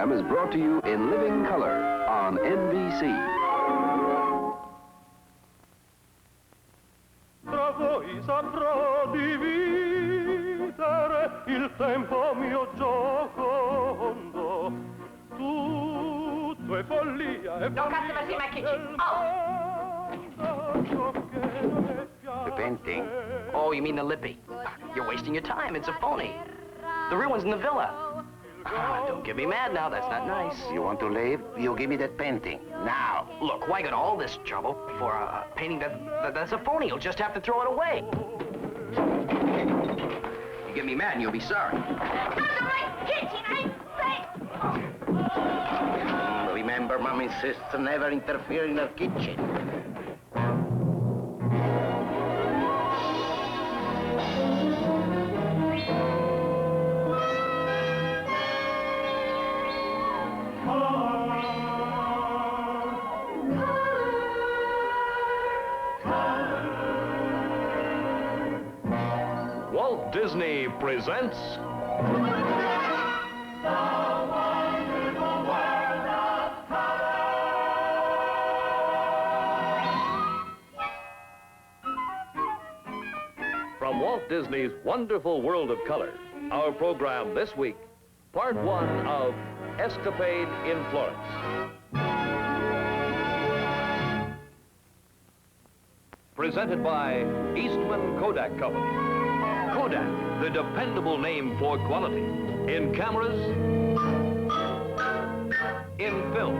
program is brought to you in living color on NBC. Tra voi saprò dividere il tempo mio giocondo. Tutto è follia e No customers in my kitchen. The painting? Oh, you mean the lippy? You're wasting your time. It's a phony. The real one's in the villa. Don't get me mad now. That's not nice. You want to leave? You give me that painting. Now. Look, why got all this trouble for a painting that's a phony? You'll just have to throw it away. You get me mad and you'll be sorry. Out of my kitchen, I say! Remember, Mom insists to never interfere in her kitchen. Walt Disney presents From Walt Disney's Wonderful World of Color, our program this week, part one of Escapade in Florence. Presented by Eastman Kodak Company. Kodak, the dependable name for quality. In cameras, in film,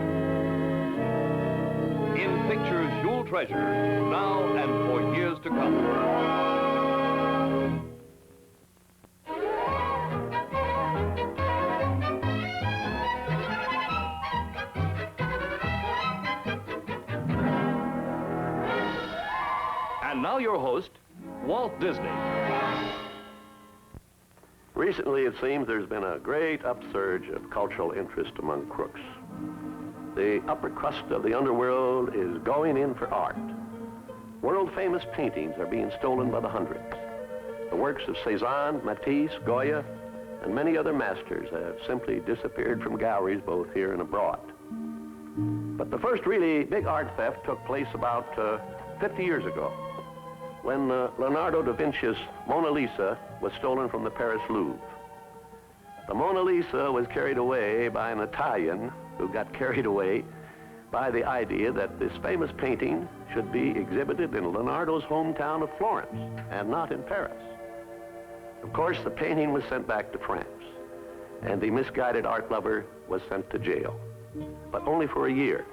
in pictures you'll treasure now and for years to come. And now your host, Walt Disney. Recently, it seems there's been a great upsurge of cultural interest among crooks. The upper crust of the underworld is going in for art. World-famous paintings are being stolen by the hundreds. The works of Cézanne, Matisse, Goya, and many other masters have simply disappeared from galleries both here and abroad. But the first really big art theft took place about 50 years ago, when Leonardo da Vinci's Mona Lisa was stolen from the Paris Louvre. The Mona Lisa was carried away by an Italian who got carried away by the idea that this famous painting should be exhibited in Leonardo's hometown of Florence and not in Paris. Of course, the painting was sent back to France, and the misguided art lover was sent to jail, but only for a year.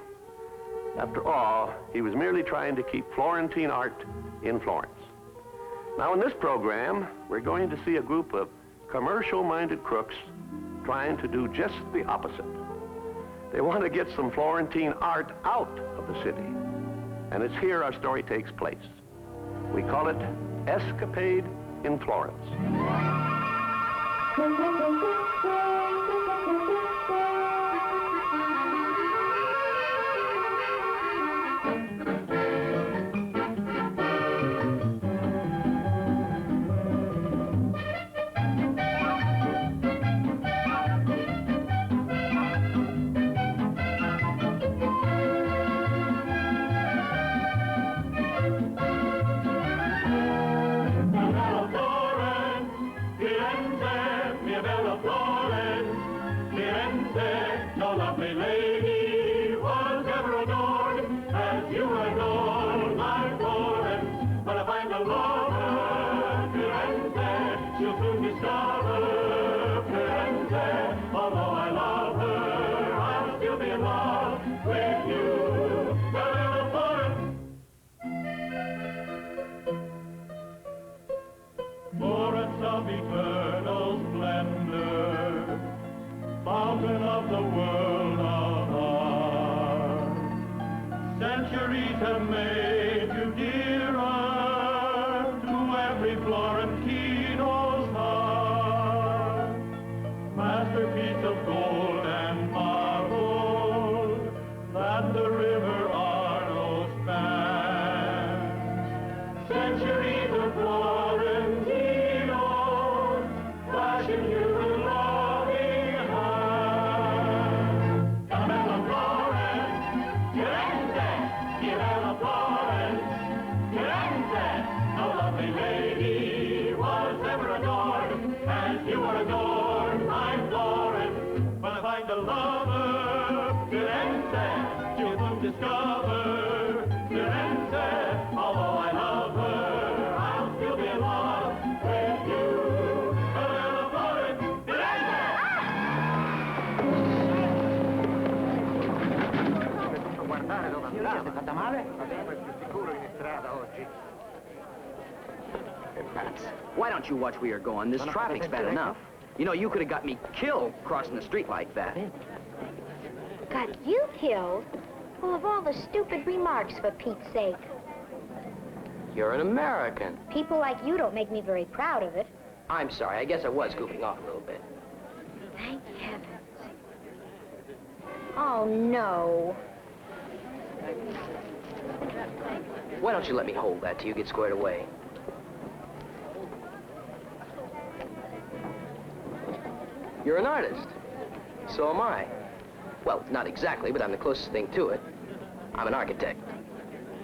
After all, he was merely trying to keep Florentine art in Florence. Now, in this program, we're going to see a group of commercial-minded crooks trying to do just the opposite. They want to get some Florentine art out of the city, and it's here our story takes place. We call it Escapade in Florence. Florentino, flashing you with loving hands. male? Più sicuro in strada oggi. Why don't you watch where you're going? This traffic's bad enough. You know, you could have got me killed crossing the street like that. Got you killed? Well, of all the stupid remarks, for Pete's sake. You're an American. People like you don't make me very proud of it. I'm sorry, I guess I was goofing off a little bit. Thank heavens. Oh, no. Why don't you let me hold that till you get squared away? You're an artist. So am I. Well, not exactly, but I'm the closest thing to it. I'm an architect.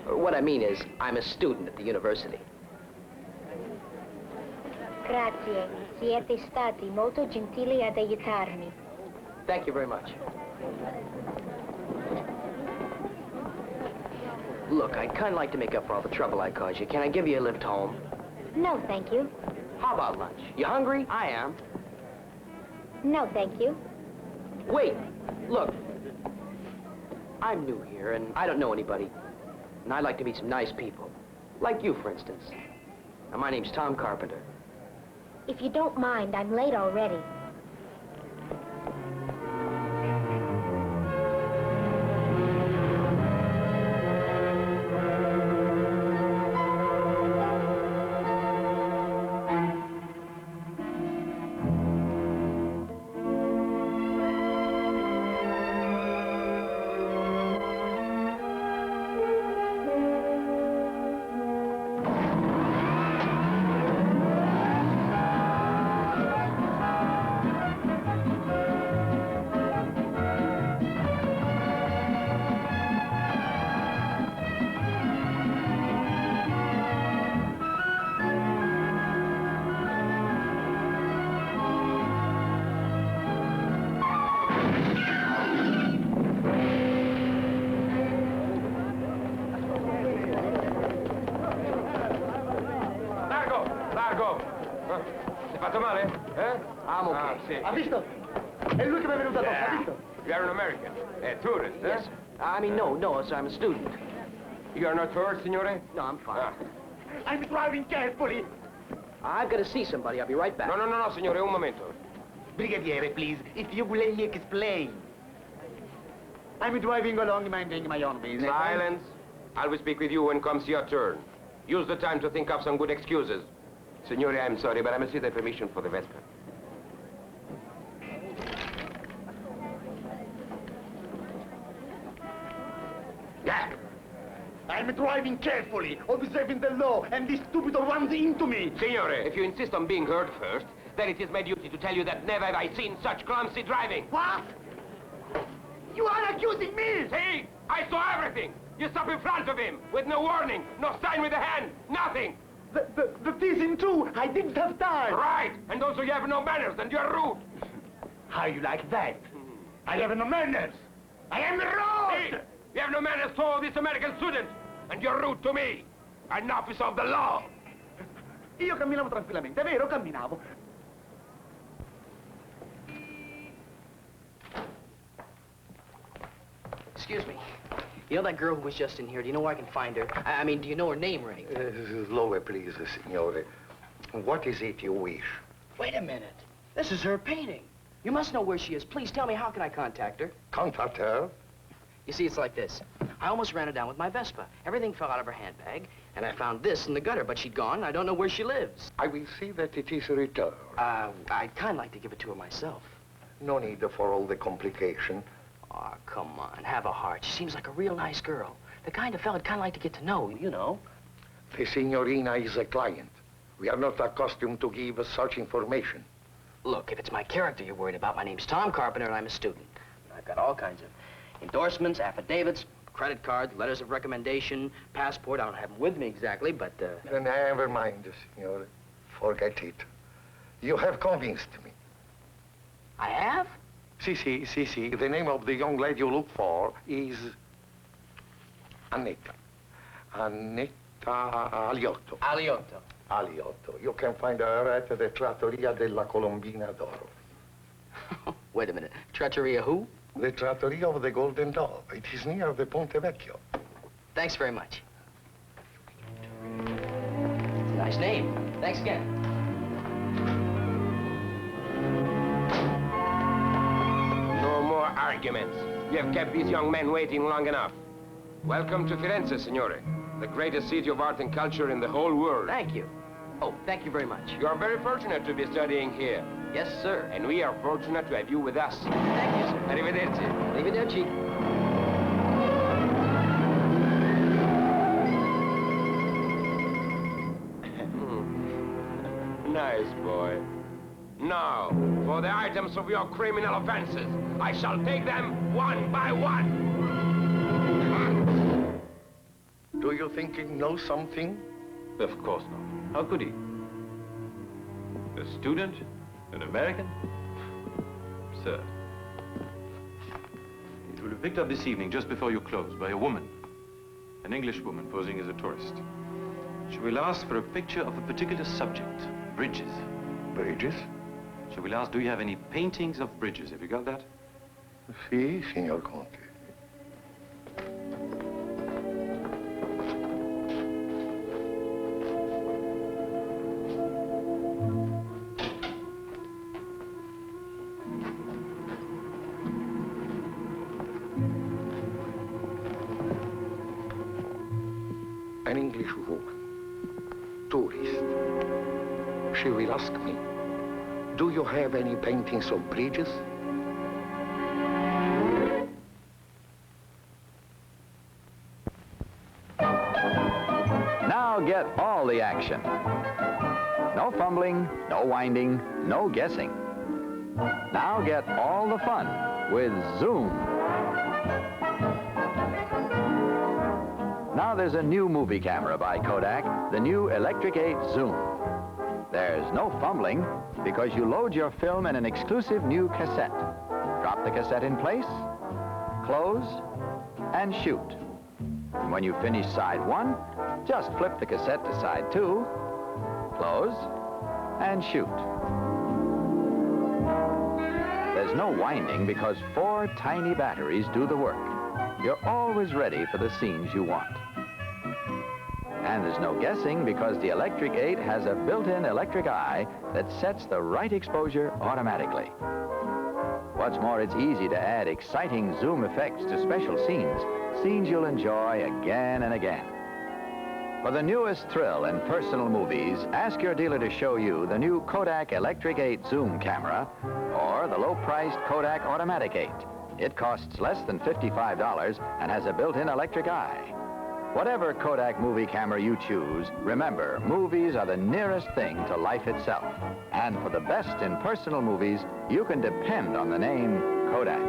What I mean is, I'm a student at the university. Grazie. Siete stati molto gentili ad aiutarmi. Thank you very much. Look, I'd kind of like to make up for all the trouble I caused you. Can I give you a lift home? No, thank you. How about lunch? You hungry? I am. No, thank you. Wait, look. I'm new here, and I don't know anybody. And I'd like to meet some nice people. Like you, for instance. And my name's Tom Carpenter. If you don't mind, I'm late already. I'm okay. Sì. Ha visto? È lui che mi è venuto addosso, ha visto? You are an American, a tourist, eh? Yes. I mean, no, sir, I'm a student. You are not hurt, signore? No, I'm fine. I'm driving carefully. I've got to see somebody. I'll be right back. No, signore, un momento. Brigadiere, please, if you will let me explain. I'm driving along minding my own business. Silence. I will speak with you when comes your turn. Use the time to think up some good excuses. Signore, I'm sorry, but I must see the permission for the Vespa. Yeah. I'm driving carefully, observing the law, and this stupid runs into me. Signore, if you insist on being heard first, then it is my duty to tell you that never have I seen such clumsy driving. What? You are accusing me! See? I saw everything. You stop in front of him with no warning, no sign with a hand, nothing. The thief in two, I didn't have time. Right, and also you have no manners and you're rude. How you like that? I have no manners. I am rude! See? You have no manners to this American student, and you're rude to me, an officer of the law. Io camminavo tranquillamente, è vero, camminavo. Excuse me. You know that girl who was just in here? Do you know where I can find her? I mean, do you know her name or anything? Slower, please, signore. What is it you wish? Wait a minute. This is her painting. You must know where she is. Please tell me, how can I contact her? Contact her? You see, it's like this. I almost ran her down with my Vespa. Everything fell out of her handbag, and I found this in the gutter, but she'd gone. I don't know where she lives. I will see that it is returned. I'd kind of like to give it to her myself. No need for all the complication. Oh, come on. Have a heart. She seems like a real nice girl. The kind of fella I'd kind of like to get to know, you know. The signorina is a client. We are not accustomed to give such information. Look, if it's my character you're worried about, my name's Tom Carpenter, and I'm a student. I've got all kinds of endorsements, affidavits, credit cards, letters of recommendation, passport. I don't have them with me exactly, but, Never mind, signore. Forget it. You have convinced me. I have? Si. The name of the young lady you look for is Annette. Annetta Aliotto. Aliotto. Aliotto. You can find her at the Trattoria della Colombina d'Oro. Wait a minute. Trattoria who? The Trattoria of the Golden Dove. It is near the Ponte Vecchio. Thanks very much. It's a nice name. Thanks again. No more arguments. You have kept these young men waiting long enough. Welcome to Firenze, signore. The greatest city of art and culture in the whole world. Thank you. Oh, thank you very much. You are very fortunate to be studying here. Yes, sir. And we are fortunate to have you with us. Thank you, sir. Arrivederci. Arrivederci. Nice boy. Now, for the items of your criminal offenses, I shall take them one by one. Do you think he knows something? Of course not. How could he? A student? An American? Sir, it will be picked up this evening just before you close by a woman. An English woman posing as a tourist. She will ask for a picture of a particular subject. Bridges. Bridges? She will ask, do you have any paintings of bridges? Have you got that? Si, signor Conte. An English woman, tourist. She will ask me, do you have any paintings of bridges? Now get all the action. No fumbling, no winding, no guessing. Now get all the fun with Zoom. Now there's a new movie camera by Kodak, the new Electric 8 Zoom. There's no fumbling because you load your film in an exclusive new cassette. Drop the cassette in place, close, and shoot. And when you finish side one, just flip the cassette to side two, close, and shoot. There's no winding because 4 tiny batteries do the work. You're always ready for the scenes you want. And there's no guessing because the Electric 8 has a built-in electric eye that sets the right exposure automatically. What's more, it's easy to add exciting zoom effects to special scenes you'll enjoy again and again. For the newest thrill in personal movies, ask your dealer to show you the new Kodak Electric 8 Zoom camera or the low-priced Kodak Automatic 8. It costs less than $55 and has a built-in electric eye. Whatever Kodak movie camera you choose, remember, movies are the nearest thing to life itself. And for the best in personal movies, you can depend on the name Kodak.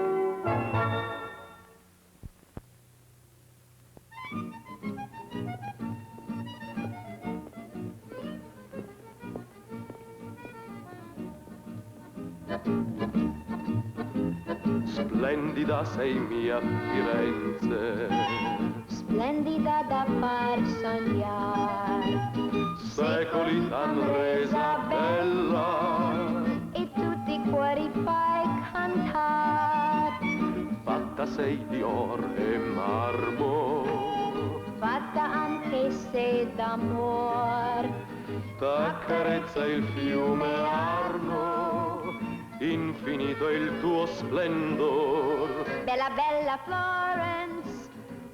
Splendida sei mia Firenze, Splendida da far sognar, secoli t'han resa bella, e tutti i cuori fai cantar. fatta sei di or e marmo, Fatta anche se d'amor, t'accarezza il fiume Arno, infinito è il tuo splendor. bella bella Florence,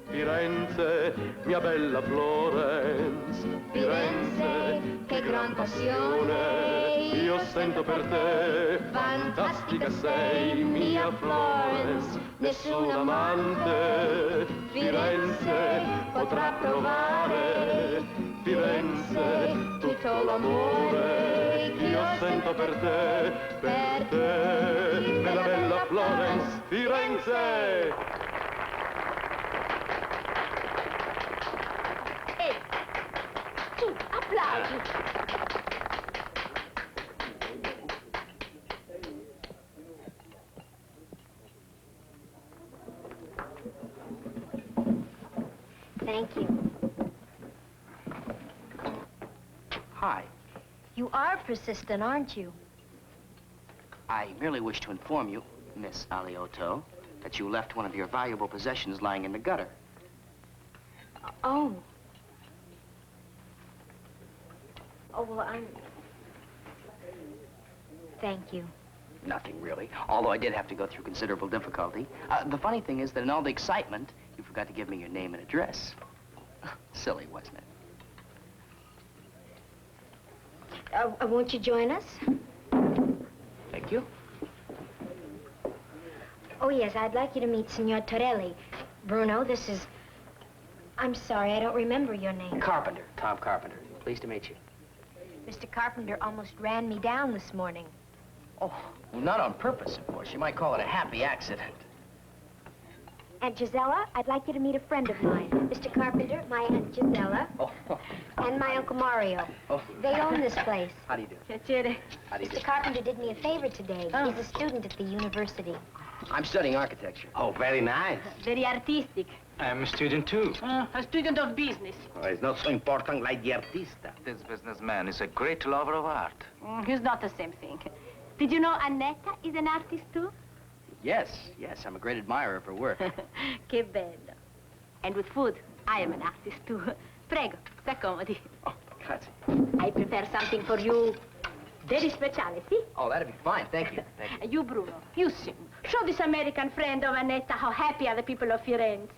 Firenze, mia bella Florence, Firenze, che gran passione io sento per te. Fantastica sei, mia Florence, nessun amante Firenze potrà provare. Firenze, tutto l'amore che io sento per te, bella bella Florence, Firenze. Su, applausi. Thank you. Hi. You are persistent, aren't you? I merely wish to inform you, Miss Aliotto, that you left one of your valuable possessions lying in the gutter. Oh. Oh, well, Thank you. Nothing, really. Although I did have to go through considerable difficulty. The funny thing is that in all the excitement, you forgot to give me your name and address. Silly, wasn't it? Won't you join us? Thank you. Oh, yes, I'd like you to meet Signor Torelli. Bruno, this is... I'm sorry, I don't remember your name. Carpenter, Tom Carpenter. Pleased to meet you. Mr. Carpenter almost ran me down this morning. Oh, well, not on purpose, of course. You might call it a happy accident. Aunt Gisela, I'd like you to meet a friend of mine. Mr. Carpenter, my Aunt Gisela, and my Uncle Mario. Oh. They own this place. How do you do? Piacere. How do you do? Mr. Carpenter did me a favor today. He's a student at the university. I'm studying architecture. Oh, very nice. Very artistic. I'm a student, too. A student of business. Oh, it's not so important like the artista. This businessman is a great lover of art. It's not the same thing. Did you know Annette is an artist, too? Yes, I'm a great admirer of her work. Che bello. And with food, I am an artist, too. Prego, s'accomodi. Oh, grazie. I prepare something for you very special, see? Oh, that'd be fine. Thank you. Thank you. You, Bruno, you sing. Show this American friend of Annette how happy are the people of Florence.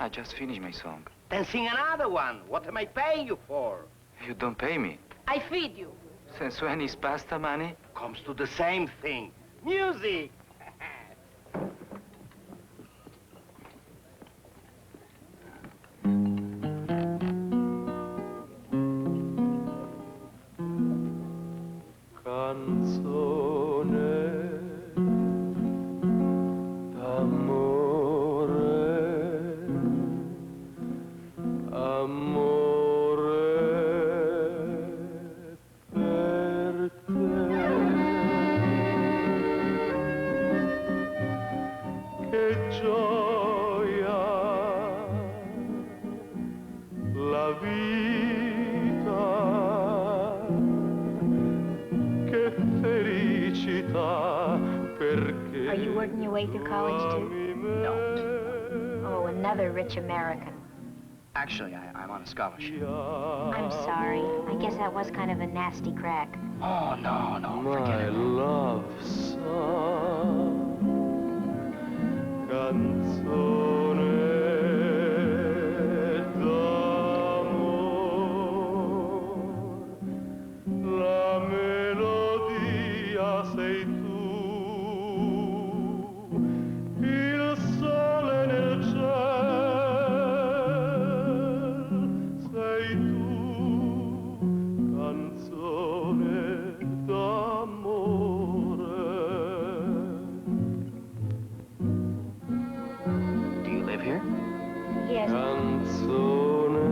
I just finished my song. Then sing another one. What am I paying you for? You don't pay me. I feed you. Since when is pasta money? Comes to the same thing. Music! Are you working your way through college, too? No. Oh, another rich American. Actually, I'm on a scholarship. I'm sorry. I guess that was kind of a nasty crack. Oh, no, forget it. Love song, canzone d'amor, la melodia sei tu, il sole nel cielo sei tu, canzone d'amore. Do you live here? Yes. Canzone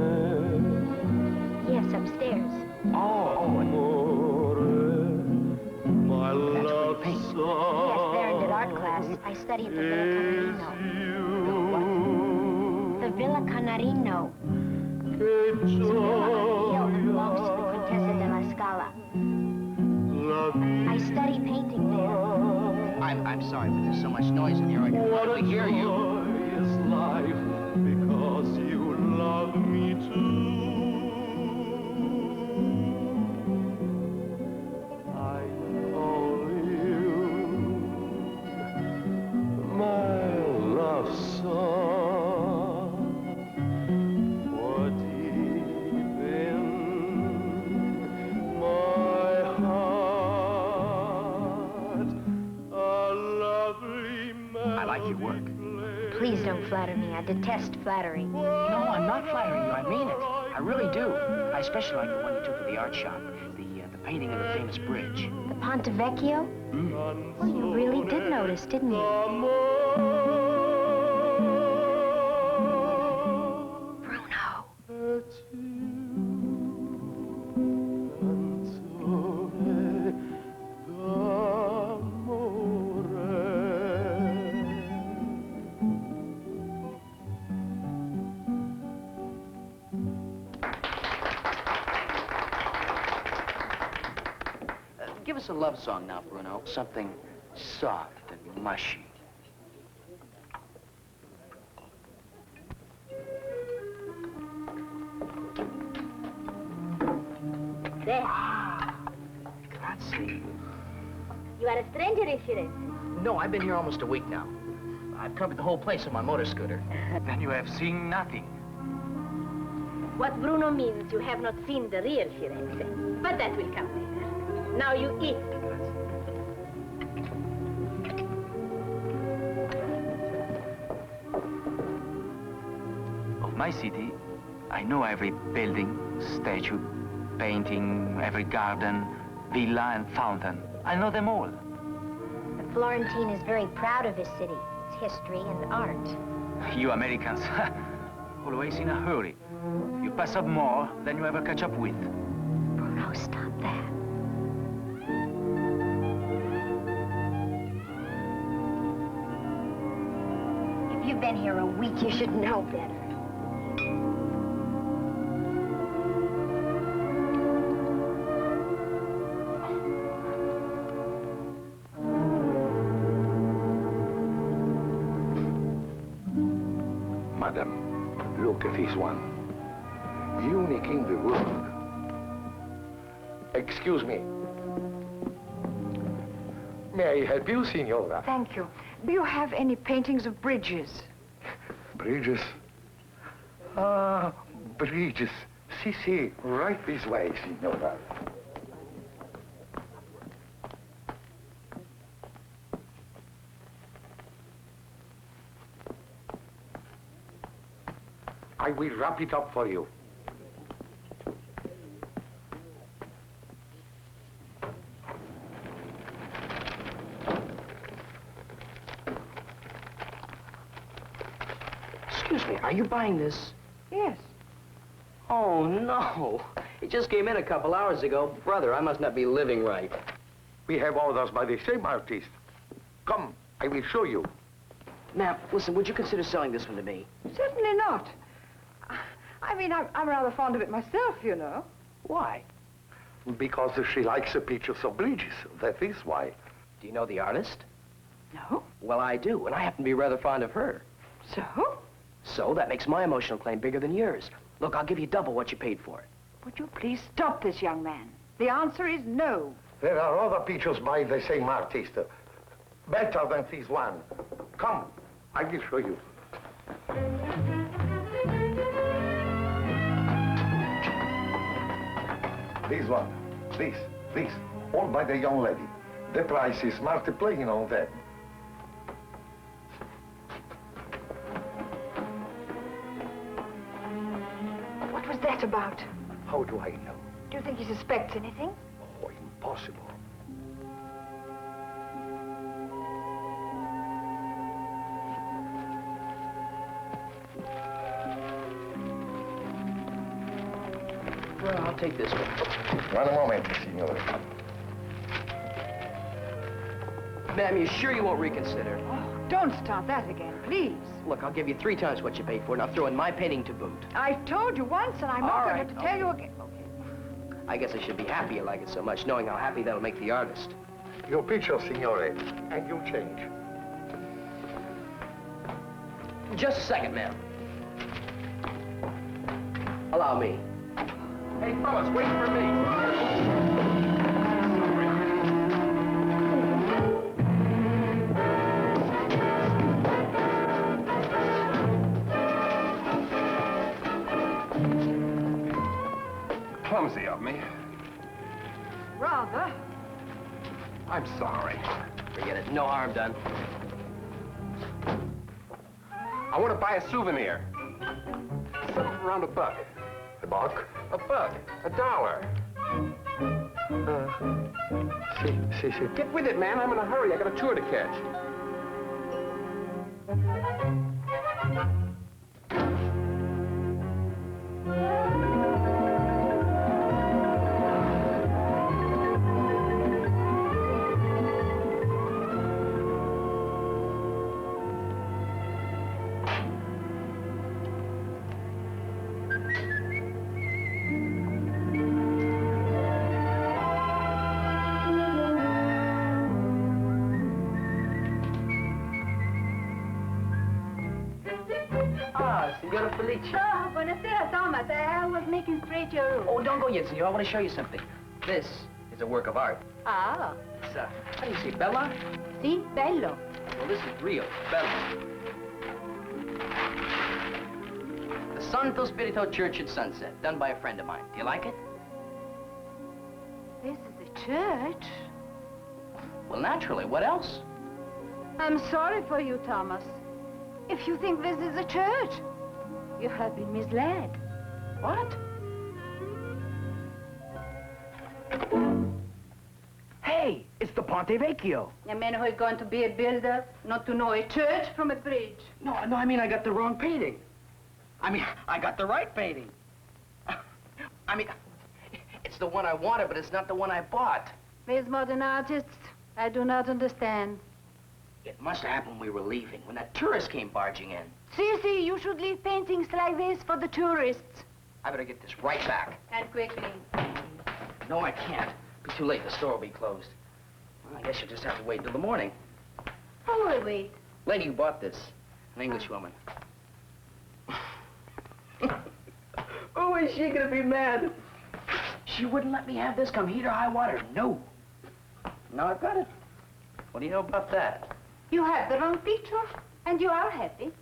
Yes, upstairs. d'amore, my love Yes, song there and at art class. I study at the Villa Canarino. The Villa Canarino. che It's a villa on the hill that gioia, belongs to the Contessa della Scala. la I study painting there. I'm sorry, but there's so much noise in here, I can What a hardly hear you. joyous life, because you love me too. I call you my love song, for deep in my heart, a lovely melody. I like your work. Please don't flatter me. I detest flattery. No, I'm not flattering you. I mean it. I really do. I especially like the one you took to the art shop. The painting of the famous bridge. The Ponte Vecchio? Well, you really did notice, didn't you? Bruno. Give us a love song now, Bruno. Something soft and mushy. there. Grazie. You are a stranger in Firenze. No, I've been here almost a week now. I've covered the whole place on my motor scooter. Then you have seen nothing. What Bruno means, you have not seen the real Firenze. But that will come later. Now you eat. Of my city, I know every building, statue, painting, every garden, villa and fountain. I know them all. The Florentine is very proud of his city, its history and art. You Americans, always in a hurry. You pass up more than you ever catch up with. Bruno, stop that. If you've been here a week, you should know better. Madam, look at this one. Unique in the world. Excuse me. May I help you, signora? Thank you. Do you have any paintings of bridges? Bridges? Ah, bridges. Si, right this way, signora. I will wrap it up for you. Excuse me, are you buying this? Yes. Oh, no. It just came in a couple hours ago. Brother, I must not be living right. We have orders by the same artist. Come, I will show you. Ma'am, listen, would you consider selling this one to me? Certainly not. I mean, I'm rather fond of it myself, you know. Why? Because she likes the pictures of bridges. That is why. Do you know the artist? No. Well, I do, and I happen to be rather fond of her. So? So that makes my emotional claim bigger than yours. Look, I'll give you double what you paid for it. Would you please stop this, young man? The answer is no. There are other pictures by the same artist. Better than this one. Come, I will show you. This one, this, all by the young lady. The price is multiplying on that. What was that about? How do I know? Do you think he suspects anything? Oh, impossible. Well, I'll take this one. One moment, signore. Ma'am, you sure you won't reconsider? Oh, don't start that again, please. Look, I'll give you 3 times what you paid for, and I'll throw in my painting to boot. I've told you once, and I'm not going to have to tell you again. Okay. I guess I should be happy you like it so much, knowing how happy that'll make the artist. Your picture, signore, and you change. Just a second, ma'am. Allow me. Hey, fellas, wait for me. Clumsy of me. Rather. I'm sorry. Forget it. No harm done. I want to buy a souvenir. Something around $1. A buck? $1. $1. Si. Get with it, man. I'm in a hurry. I got a tour to catch. Ah, Signora Felice. Oh, buonasera, Thomas. I was making straight your room. Oh, don't go yet, Signora. I want to show you something. This is a work of art. Ah. It's, how do you say, Bella? Si, bello. Well, this is real, Bella. The Santo Spirito Church at sunset, done by a friend of mine. Do you like it? This is a church. Well, naturally. What else? I'm sorry for you, Thomas. If you think this is a church, you have been misled. What? Hey, it's the Ponte Vecchio. A man who is going to be a builder, not to know a church from a bridge. No, I mean, I got the wrong painting. I mean, I got the right painting. I mean, it's the one I wanted, but it's not the one I bought. These modern artists, I do not understand. It must have happened when we were leaving, when that tourist came barging in. See, you should leave paintings like this for the tourists. I better get this right back. And quickly. No, I can't. Be too late. The store will be closed. Well, I guess you'll just have to wait till the morning. Who will wait? Lady who bought this, an English woman. Oh, is she gonna be mad? She wouldn't let me have this come heat or high water. No. Now I've got it. What do you know about that? You have the wrong picture, and you are happy.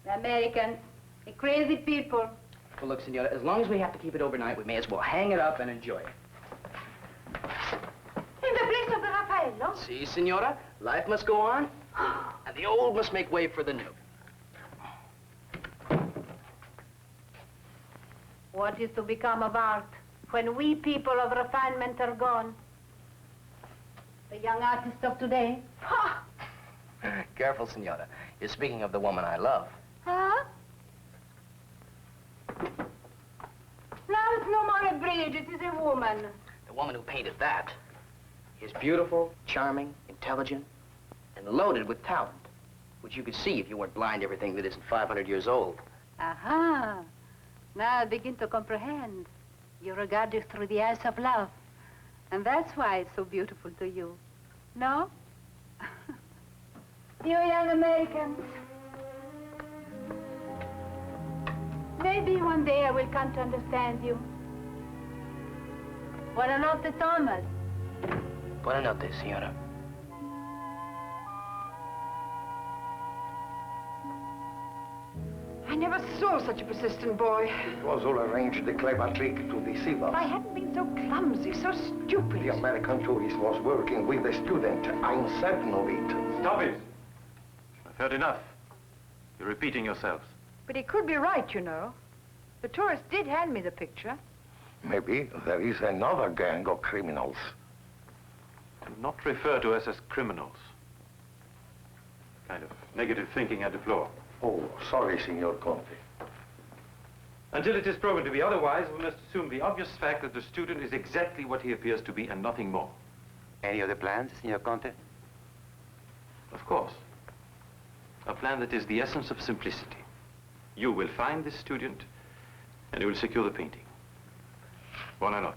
The Americans, the crazy people. Well, look, Senora, as long as we have to keep it overnight, we may as well hang it up and enjoy it. In the place of the Raffaello? See, Senora, life must go on, and the old must make way for the new. What is to become of art when we people of refinement are gone? The young artists of today? Ha! Careful, Senora. You're speaking of the woman I love. Huh? Now it's no more a bridge, it is a woman. The woman who painted that is beautiful, charming, intelligent, and loaded with talent, which you could see if you weren't blind to everything that isn't 500 years old. Aha. Now I begin to comprehend. You regard it through the eyes of love. And that's why it's so beautiful to you. No? You young Americans. Maybe one day I will come to understand you. Buonanotte, Thomas. Buonanotte, Signora. I never saw such a persistent boy. It was all arranged, a clever trick to deceive us. If I hadn't been so clumsy, so stupid. The American tourist was working with a student. I'm certain of it. Stop it! I've heard enough. You're repeating yourselves. But he could be right, you know. The tourist did hand me the picture. Maybe there is another gang of criminals. Do not refer to us as criminals. Kind of negative thinking I deplore. Oh, sorry, Signor Conte. Until it is proven to be otherwise, we must assume the obvious fact that the student is exactly what he appears to be and nothing more. Any other plans, Signor Conte? Of course. A plan that is the essence of simplicity. You will find this student, and you will secure the painting. Buonanotte.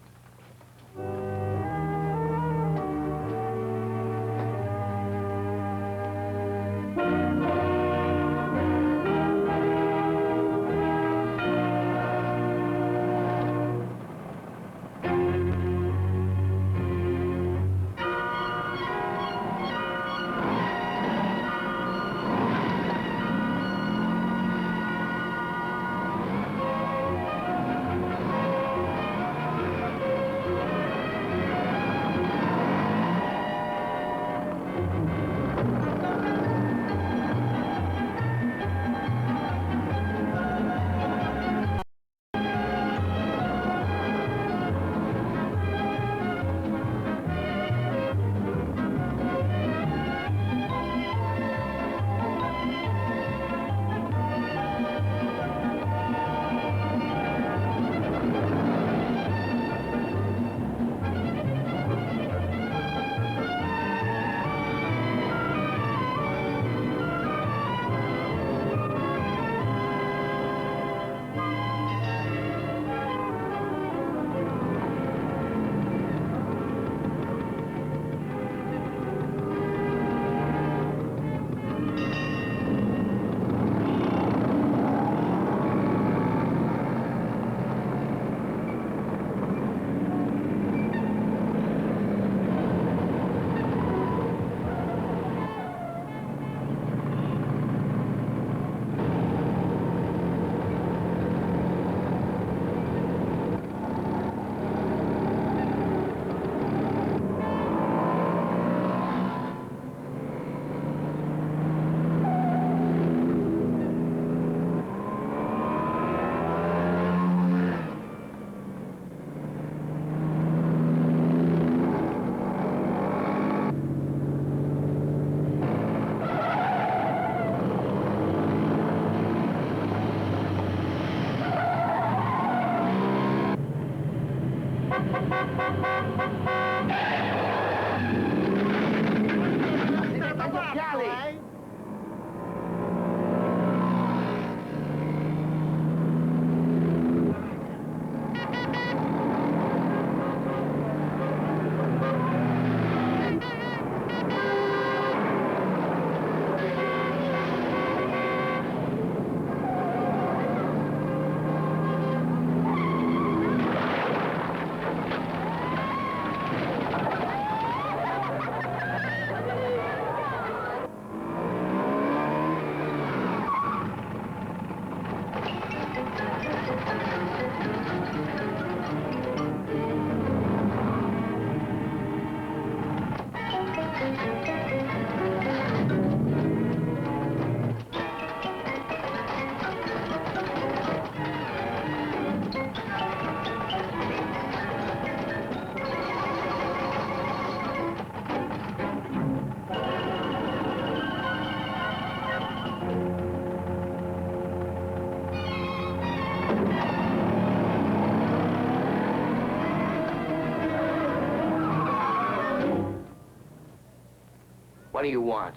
What do you want?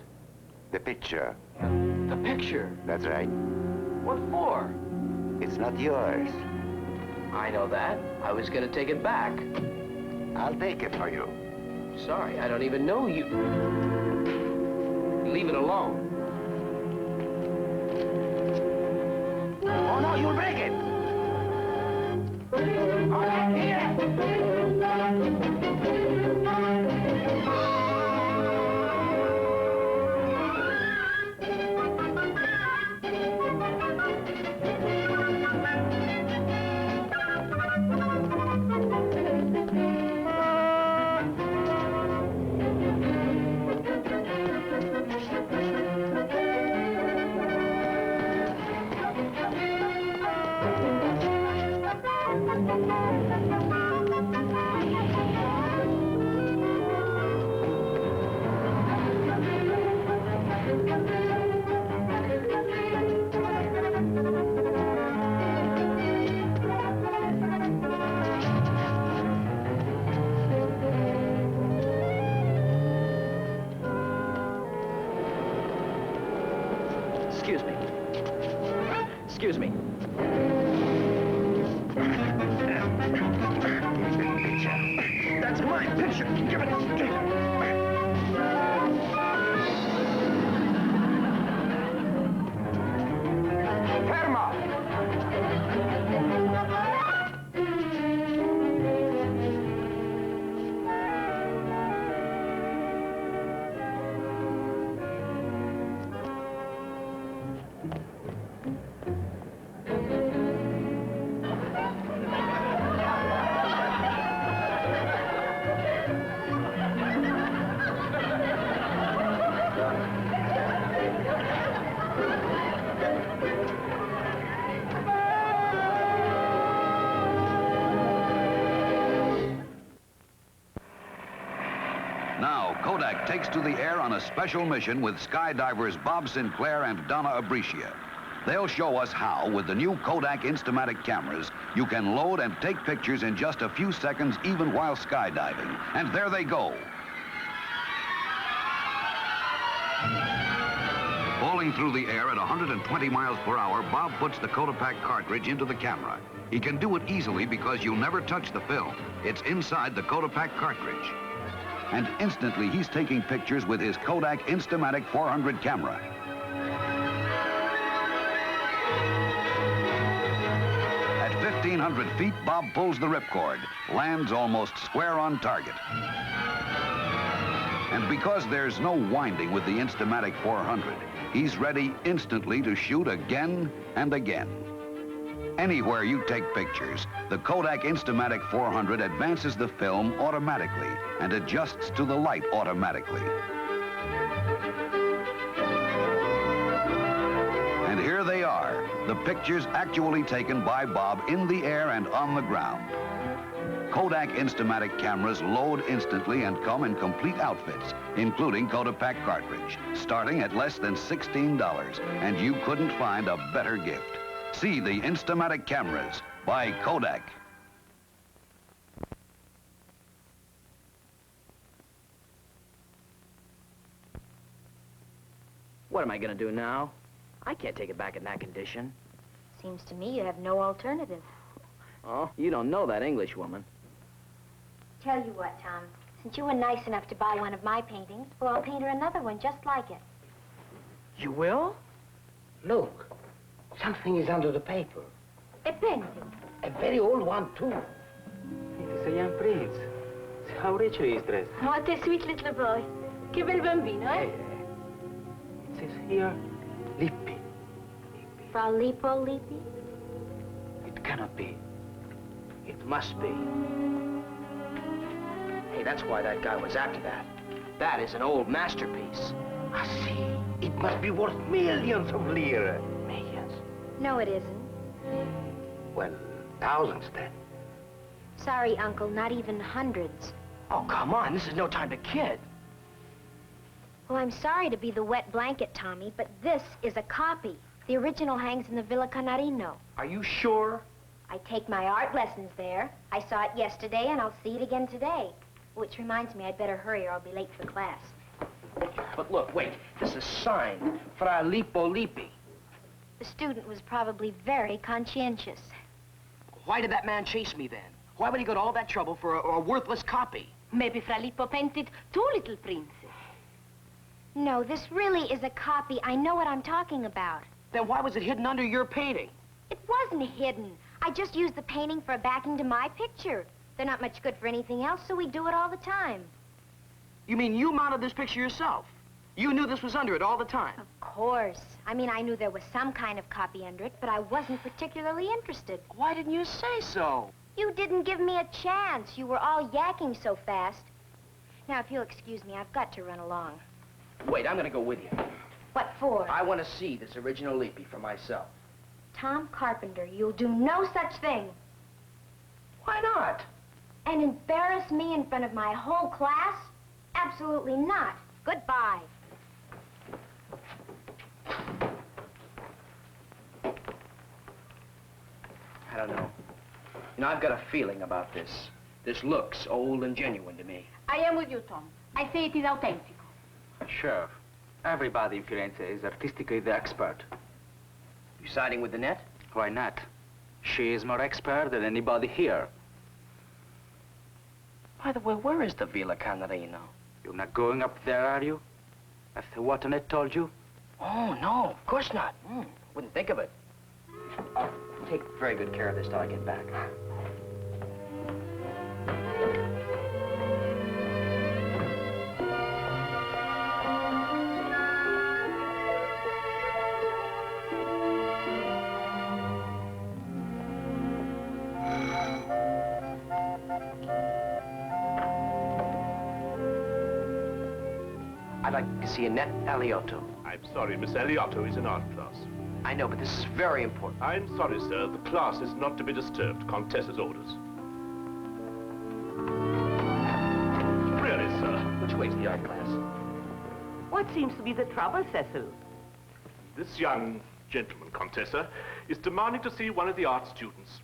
The picture. The picture? That's right. What for? It's not yours. I know that. I was gonna take it back. I'll take it for you. Sorry, I don't even know you. Leave it alone. Oh, no, you'll break it. All right, here. Excuse me. Excuse me. That's my picture. Give it. Ferma! Now, Kodak takes to the air on a special mission with skydivers Bob Sinclair and Donna Abricia. They'll show us how, with the new Kodak Instamatic cameras, you can load and take pictures in just a few seconds, even while skydiving. And there they go. Falling through the air at 120 miles per hour, Bob puts the Kodak cartridge into the camera. He can do it easily because you'll never touch the film. It's inside the Kodak cartridge. And instantly, he's taking pictures with his Kodak Instamatic 400 camera. At 1,500 feet, Bob pulls the ripcord, lands almost square on target. And because there's no winding with the Instamatic 400, he's ready instantly to shoot again and again. Anywhere you take pictures, the Kodak Instamatic 400 advances the film automatically and adjusts to the light automatically. And here they are, the pictures actually taken by Bob in the air and on the ground. Kodak Instamatic cameras load instantly and come in complete outfits, including Kodak cartridge, starting at less than $16, and you couldn't find a better gift. See the Instamatic cameras by Kodak. What am I gonna do now? I can't take it back in that condition. Seems to me you have no alternative. Oh, you don't know that English woman. Tell you what, Tom. Since you were nice enough to buy one of my paintings, well, I'll paint her another one just like it. You will? Look, something is under the paper. A painting. A very old one, too. It is a young prince. See how rich he is dressed. What a sweet little boy. Che bel bambino, eh? It says here, Lippi. Frau Lippo Lippi? It cannot be. It must be. Hey, that's why that guy was after that. That is an old masterpiece. I see. It must be worth millions of lire. Millions? No, it isn't. Well, thousands, then. Sorry, Uncle, not even hundreds. Oh, come on. This is no time to kid. Well, I'm sorry to be the wet blanket, Tommy, but this is a copy. The original hangs in the Villa Canarino. Are you sure? I take my art lessons there. I saw it yesterday, and I'll see it again today. Which reminds me, I'd better hurry or I'll be late for class. But look, wait. This is signed Fra Lippo Lippi. The student was probably very conscientious. Why did that man chase me then? Why would he go to all that trouble for a worthless copy? Maybe Fra Lippo painted two little princes. No, this really is a copy. I know what I'm talking about. Then why was it hidden under your painting? It wasn't hidden. I just used the painting for a backing to my picture. They're not much good for anything else, so we do it all the time. You mean you mounted this picture yourself? You knew this was under it all the time? Of course. I mean, I knew there was some kind of copy under it, but I wasn't particularly interested. Why didn't you say so? You didn't give me a chance. You were all yakking so fast. Now, if you'll excuse me, I've got to run along. Wait, I'm gonna go with you. What for? I want to see this original Lippi for myself. Tom Carpenter, you'll do no such thing. Why not? And embarrass me in front of my whole class? Absolutely not. Goodbye. I don't know. You know, I've got a feeling about this. This looks old and genuine to me. I am with you, Tom. I say it is authentic. Sure. Everybody in Firenze is artistically the expert. You siding with Annette? Why not? She is more expert than anybody here. By the way, where is the Villa Canarino? You're not going up there, are you? After what Annette told you? Oh, no, of course not. Wouldn't think of it. I'll take very good care of this till I get back. I'd like to see Annette Aliotto. I'm sorry, Miss Aliotto is in art class. I know, but this is very important. I'm sorry, sir. The class is not to be disturbed. Countess's orders. Really, sir. Which way's the art class? What seems to be the trouble, Cecil? This young gentleman, Contessa, is demanding to see one of the art students.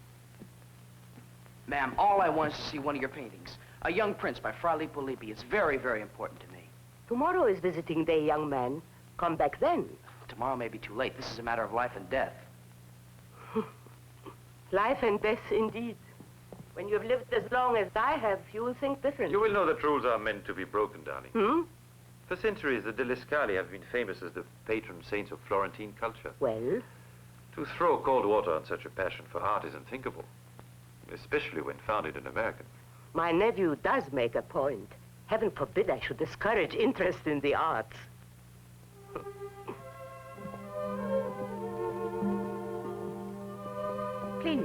Ma'am, all I want is to see one of your paintings. A Young Prince by Fra Lippo Lippi. It's very, very important to me. Tomorrow is visiting day, young man. Come back then. Tomorrow may be too late. This is a matter of life and death. Life and death, indeed. When you've lived as long as I have, you will think different. You will know that rules are meant to be broken, darling. Hmm? For centuries, the Deliscali have been famous as the patron saints of Florentine culture. Well? To throw cold water on such a passion for art is unthinkable, especially when founded in America. My nephew does make a point. Heaven forbid I should discourage interest in the arts. Please.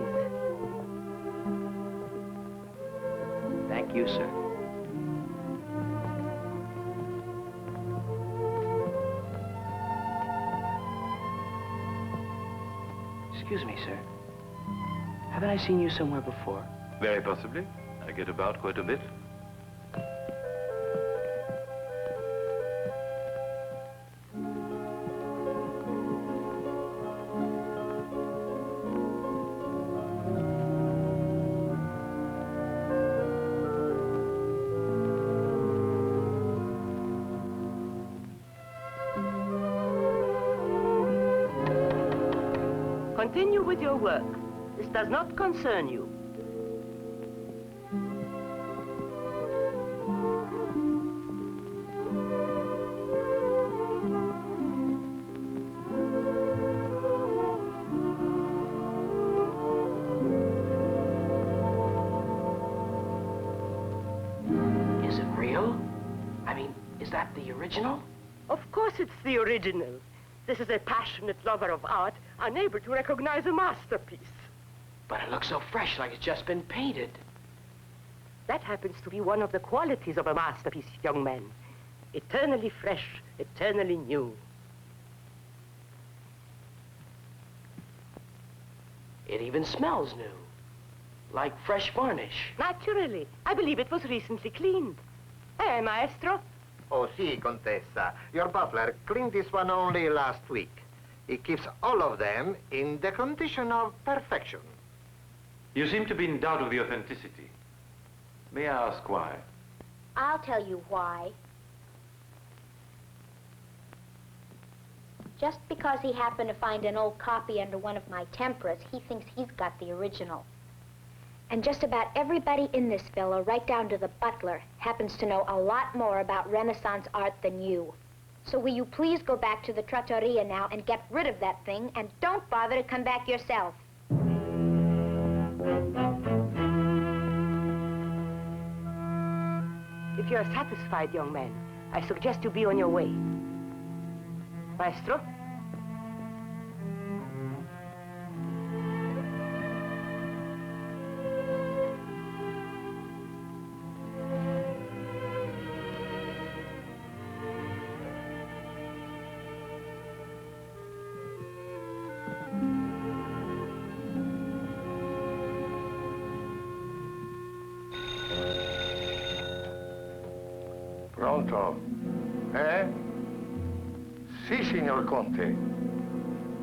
Thank you, sir. Excuse me, sir. Haven't I seen you somewhere before? Very possibly. I get about quite a bit. Continue with your work. This does not concern you. Is it real? I mean, is that the original? Of course it's the original. This is a passionate lover of art, unable to recognize a masterpiece. But it looks so fresh, like it's just been painted. That happens to be one of the qualities of a masterpiece, young man. Eternally fresh, eternally new. It even smells new. Like fresh varnish. Naturally. I believe it was recently cleaned. Eh, maestro? Oh, si, Contessa. Your butler cleaned this one only last week. He keeps all of them in the condition of perfection. You seem to be in doubt of the authenticity. May I ask why? I'll tell you why. Just because he happened to find an old copy under one of my temperas, he thinks he's got the original. And just about everybody in this villa, right down to the butler, happens to know a lot more about Renaissance art than you. So will you please go back to the trattoria now and get rid of that thing, and don't bother to come back yourself. If you are satisfied, young man, I suggest you be on your way. Maestro? Pronto? Eh? Si, signor Conte.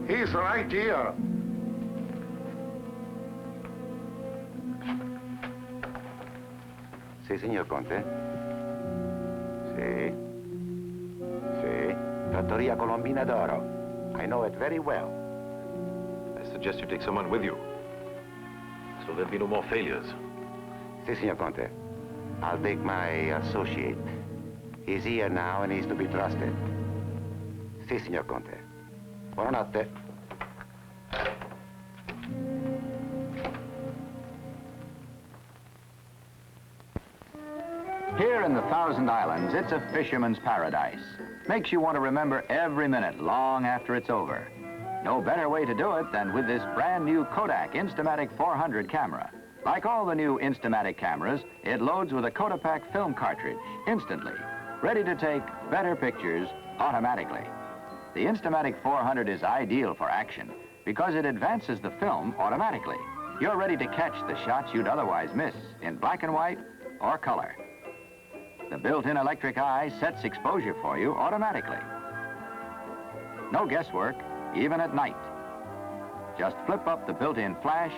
He's right here. Sì, signor Conte? Sì. Sì. Trattoria Colombina d'Oro. I know it very well. I suggest you take someone with you, so there'll be no more failures. Sì, signor Conte. I'll take my associate. He's here now and he's to be trusted. Sì, signor Conte. Buonanotte. Here in the Thousand Islands, it's a fisherman's paradise. Makes you want to remember every minute long after it's over. No better way to do it than with this brand new Kodak Instamatic 400 camera. Like all the new Instamatic cameras, it loads with a Kodak film cartridge instantly, ready to take better pictures automatically. The Instamatic 400 is ideal for action because it advances the film automatically. You're ready to catch the shots you'd otherwise miss in black and white or color. The built-in electric eye sets exposure for you automatically. No guesswork, even at night. Just flip up the built-in flash,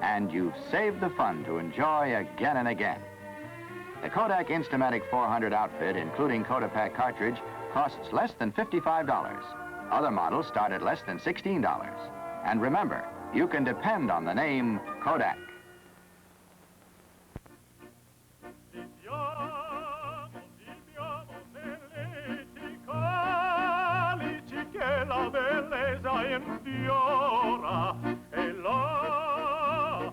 and you've saved the fun to enjoy again and again. The Kodak Instamatic 400 outfit, including Kodak cartridge, costs less than $55. Other models start at less than $16. And remember, you can depend on the name Kodak. La bellezza infiora e là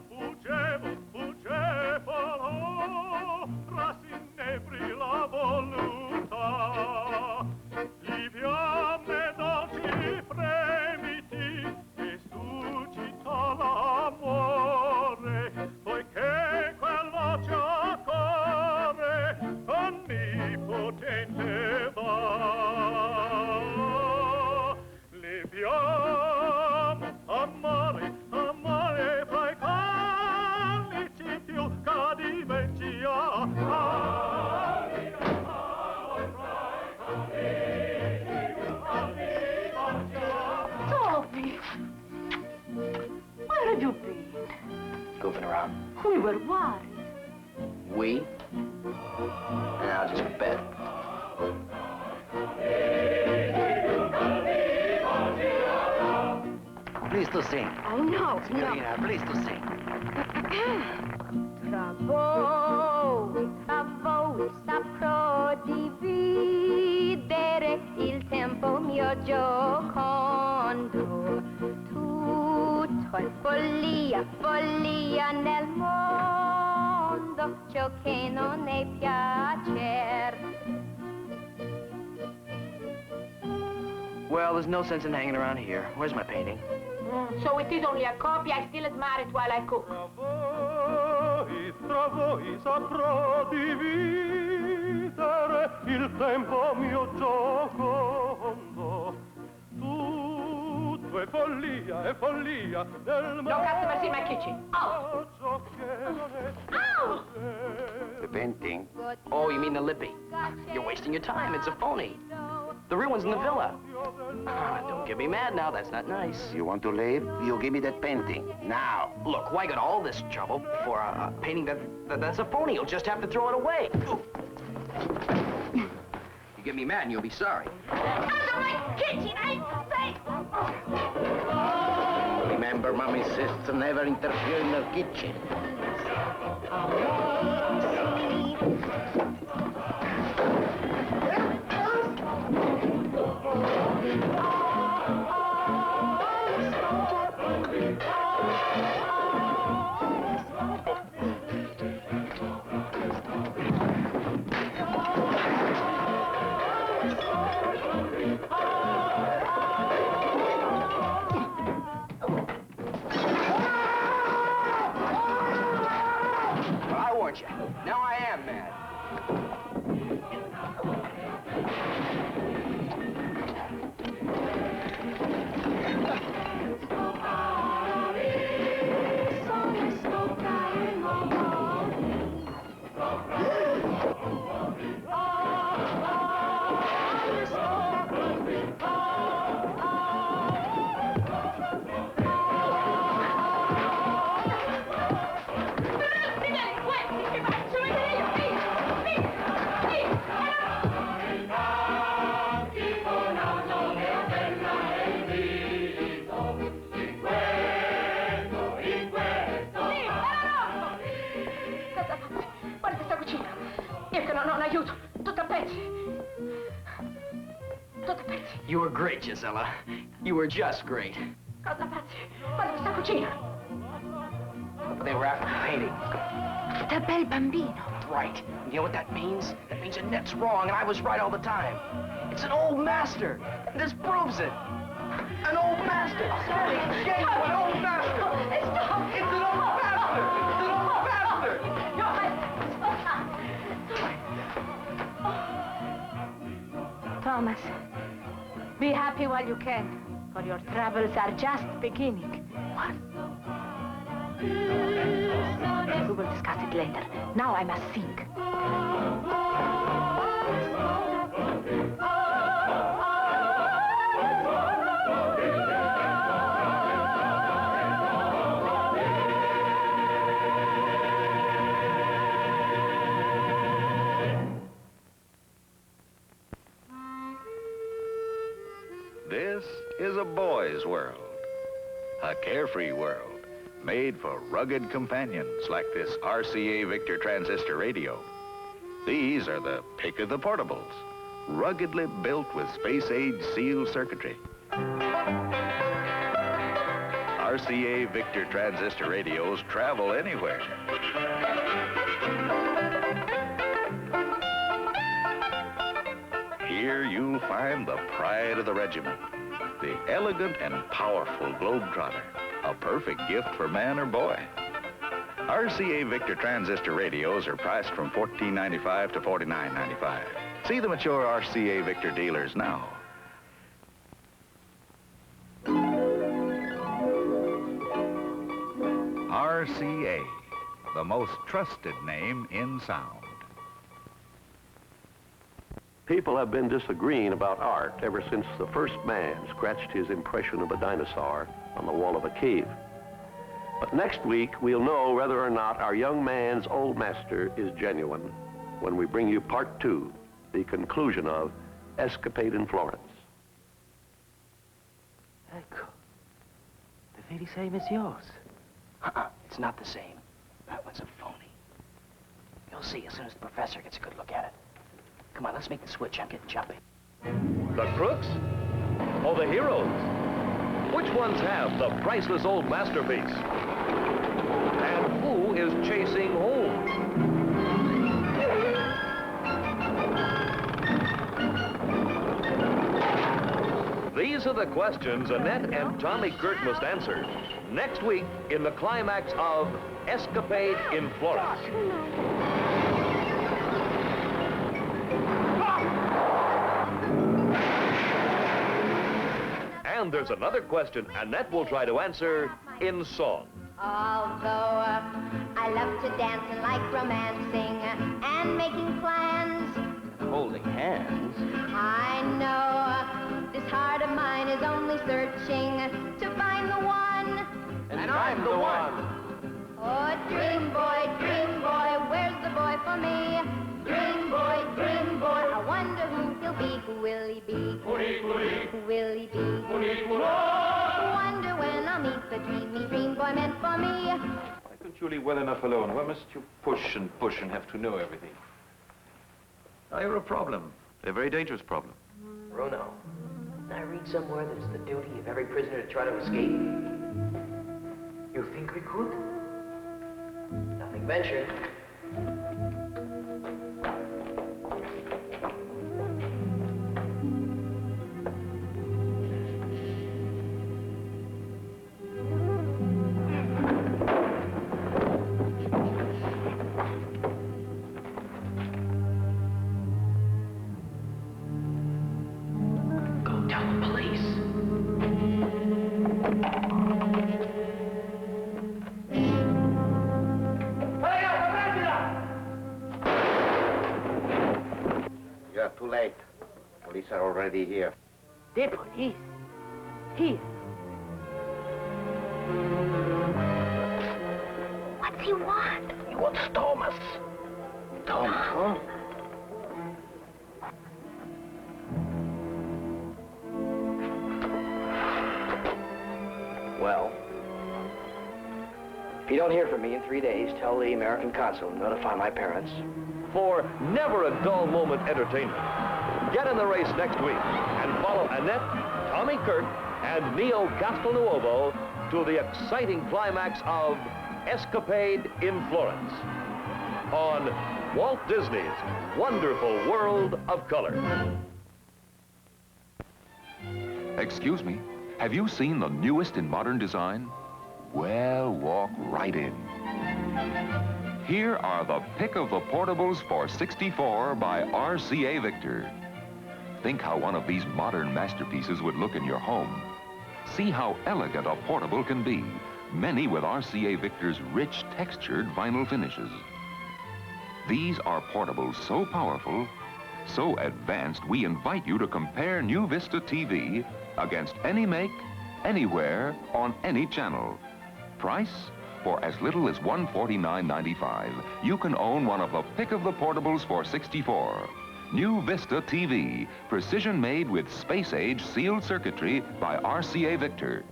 fuggevolo rasinebri la voluttà gli fiamme dolci fremiti che suscita l'amore poiché quell'occhio corre onnipotente va. Amore, amore, fra i calici più cadimenti Toby, where have you been? Goofing around. We were worried. We? Now just bet. Please to sing. Oh, no, Signorina, please to sing. Travoi, travoi, saprò dividere il tempo mio giocondo. Tutto è follia, follia nel mondo, ciò che non è piacer. Well, there's no sense in hanging around here. Where's my painting? So it is only a copy. I still admire it while I cook. Tra voi saprò dividere il tempo mio giocondo. Tutto è follia del mondo. No customers in my kitchen. Oh! The painting. Oh, you mean the lippy? You're wasting your time. It's a phony. The real one's in the villa. Don't get me mad now. That's not nice. You want to leave? You give me that painting. Now. Look, why got all this trouble for a painting that's a phony? You'll just have to throw it away. You get me mad and you'll be sorry. Out of my kitchen, I say! Remember, Mommy insists to never interfere in her kitchen. Now I am mad. You were great, Gisella. You were just great. Cosa pazzi? Guarda questa cucina. They were after painting. Da bel bambino. Right. You know what that means? That means Annette's wrong and I was right all the time. It's an old master. And this proves it. An old master. A genuine old master. Stop. It's an old master. It's an old master. Thomas, be happy while you can, for your travels are just beginning. What? We will discuss it later. Now I must sing. This is a boy's world, a carefree world, made for rugged companions like this RCA Victor Transistor radio. These are the pick of the portables, ruggedly built with space-age sealed circuitry. RCA Victor Transistor radios travel anywhere. Here you'll find the pride of the regiment, the elegant and powerful Globetrotter, a perfect gift for man or boy. RCA Victor Transistor radios are priced from $14.95 to $49.95. See them at your RCA Victor dealers now. RCA, the most trusted name in sound. People have been disagreeing about art ever since the first man scratched his impression of a dinosaur on the wall of a cave. But next week, we'll know whether or not our young man's old master is genuine when we bring you part 2, the conclusion of Escapade in Florence. Ecco. The very same as yours. It's not the same. That one's a phony. You'll see as soon as the professor gets a good look at it. Come on, let's make the switch. I'm getting jumpy. The crooks? Or the heroes? Which ones have the priceless old masterpiece? And who is chasing whom? These are the questions Annette and Tommy Kirk must answer next week in the climax of Escapade in Florence. And there's another question Annette will try to answer in song. Although I love to dance and like romancing and making plans, Holding hands? I know this heart of mine is only searching to find the one. And I'm the one. Oh, dream boy, where's the boy for me? Dream boy, I wonder who he'll be. will he be? Who will he be? Wonder when I'll meet the dreamy dream boy meant for me. Why couldn't you leave well enough alone? Why must you push and have to know everything? Now, you're a problem. A very dangerous problem. Bruno, I read somewhere that it's the duty of every prisoner to try to escape. You think we could? Nothing ventured. Too late. Police are already here. The police? Here. What's he want? He wants Thomas. Thomas, huh? Well, if you don't hear from me in 3 days, tell the American consul and notify my parents. For never a dull moment entertainment. Get in the race next week and follow Annette, Tommy Kirk, and Nino Castelnuovo to the exciting climax of Escapade in Florence on Walt Disney's Wonderful World of Color. Excuse me, have you seen the newest in modern design? Well, walk right in. Here are the pick of the portables for '64 by RCA Victor. Think how one of these modern masterpieces would look in your home. See how elegant a portable can be, many with RCA Victor's rich, textured vinyl finishes. These are portables so powerful, so advanced, we invite you to compare New Vista TV against any make, anywhere, on any channel. Price? For as little as $149.95, you can own one of the pick of the portables for '64. New Vista TV, precision made with space-age sealed circuitry by RCA Victor.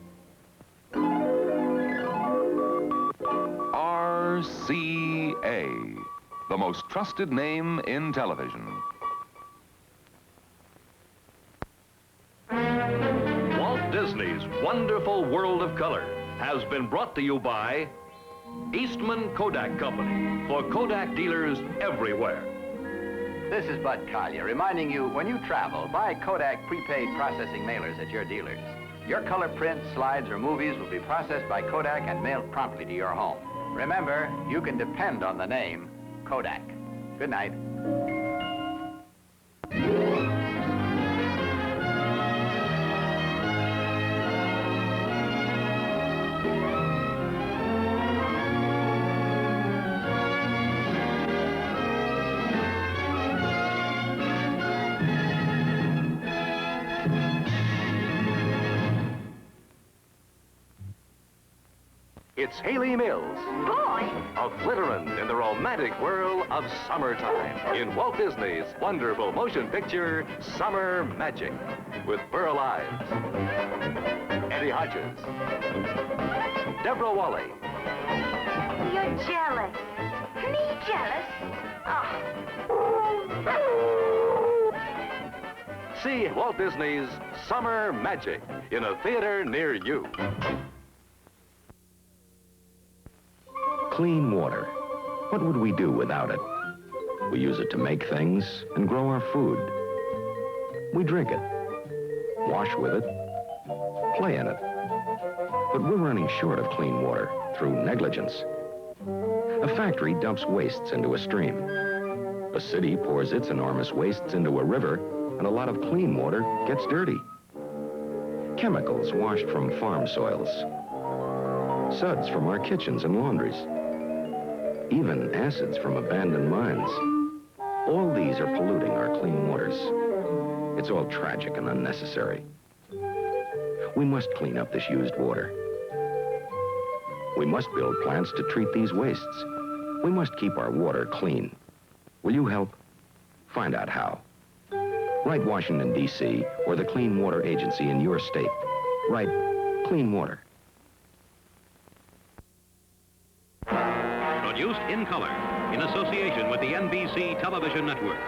RCA, the most trusted name in television. Walt Disney's Wonderful World of Color has been brought to you by Eastman Kodak Company, for Kodak dealers everywhere. This is Bud Collier reminding you, when you travel, buy Kodak prepaid processing mailers at your dealers. Your color prints, slides, or movies will be processed by Kodak and mailed promptly to your home. Remember, you can depend on the name Kodak. Good night. It's Haley Mills. Boy! A glitterin' in the romantic world of summertime in Walt Disney's wonderful motion picture, Summer Magic, with Burl Ives, Eddie Hodges, Deborah Wally. You're jealous. Me jealous? Oh. See Walt Disney's Summer Magic in a theater near you. Clean water. What would we do without it? We use it to make things and grow our food. We drink it, wash with it, play in it. But we're running short of clean water through negligence. A factory dumps wastes into a stream. A city pours its enormous wastes into a river, and a lot of clean water gets dirty. Chemicals washed from farm soils. Suds from our kitchens and laundries. Even acids from abandoned mines. All these are polluting our clean waters. It's all tragic and unnecessary. We must clean up this used water. We must build plants to treat these wastes. We must keep our water clean. Will you help? Find out how. Write Washington, D.C., or the Clean Water Agency in your state. Write Clean Water. Produced in color in association with the NBC Television Network.